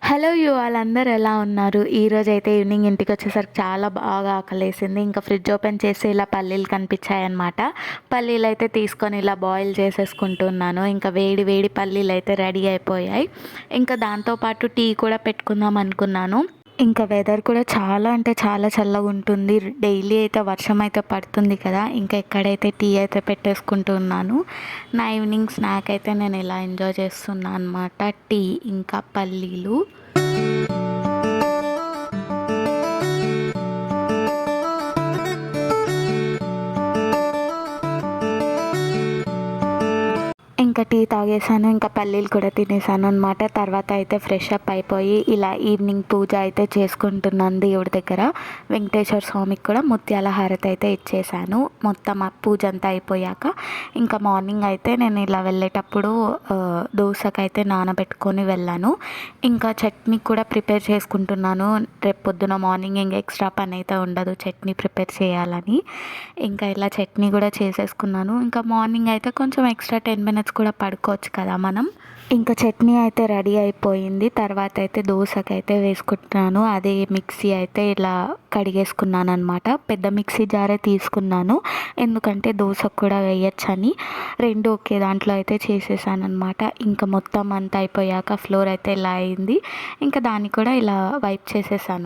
Hello వాళ్ళందరూ ఎలా ఉన్నారు? ఈరోజైతే ఈవినింగ్ ఇంటికొచ్చేసరికి చాలా బాగా ఆకలేసింది. ఇంకా ఫ్రిడ్జ్ ఓపెన్ చేసి ఇలా పల్లీలు కనిపించాయన్నమాట. పల్లీలైతే తీసుకొని ఇలా బాయిల్ చేసేసుకుంటున్నాను. ఇంకా వేడి వేడి పల్లీలైతే రెడీ అయిపోయాయి. ఇంకా దాంతో పాటు టీ కూడా పెట్టుకుందాం అనుకున్నాను. ఇంకా వెదర్ కూడా చాలా అంటే చాలా చల్లగుంటుంది. డైలీ అయితే వర్షం అయితే పడుతుంది కదా! ఇంకా ఎక్కడైతే టీ అయితే పెట్టేసుకుంటున్నాను. నా ఈవినింగ్ స్నాక్ అయితే నేను ఇలా ఎంజాయ్ చేస్తున్నా అనమాట. టీ ఇంకా పల్లీలు. ఇంకా టీ తాగేసాను. ఇంకా పల్లీలు కూడా తినేసాను అనమాట. తర్వాత అయితే ఫ్రెష్ అప్ అయిపోయి ఇలా ఈవినింగ్ పూజ అయితే చేసుకుంటున్నాను దేవుడి దగ్గర. వెంకటేశ్వర స్వామికి కూడా ముత్యాల హారతి అయితే ఇచ్చేసాను. మొత్తం ఆ పూజ అంతా అయిపోయాక ఇంకా మార్నింగ్ అయితే నేను ఇలా వెళ్ళేటప్పుడు దోసకైతే నానబెట్టుకొని వెళ్ళాను. ఇంకా చట్నీ కూడా ప్రిపేర్ చేసుకుంటున్నాను. రేపు పొద్దున మార్నింగ్ ఇంకా ఎక్స్ట్రా పని అయితే ఉండదు చట్నీ ప్రిపేర్ చేయాలని. ఇంకా ఇలా చట్నీ కూడా చేసేసుకున్నాను. ఇంకా మార్నింగ్ అయితే కొంచెం ఎక్స్ట్రా 10 మినిట్స్ కూడా పడుకోవచ్చు కదా మనం. ఇంకా చట్నీ అయితే రెడీ అయిపోయింది. తర్వాత అయితే దోసకైతే వేసుకుంటున్నాను. అదే మిక్సీ అయితే ఇలా కడిగేసుకున్నాను అనమాట. పెద్ద మిక్సీ జారే తీసుకున్నాను. ఎందుకంటే దోసకు కూడా వేయచ్చని. రెండు ఒకే దాంట్లో అయితే చేసేసాను అనమాట. ఇంకా మొత్తం అంతా అయిపోయాక ఫ్లోర్ అయితే ఇలా అయింది. ఇంకా దాన్ని కూడా ఇలా వైప్ చేసేసాను.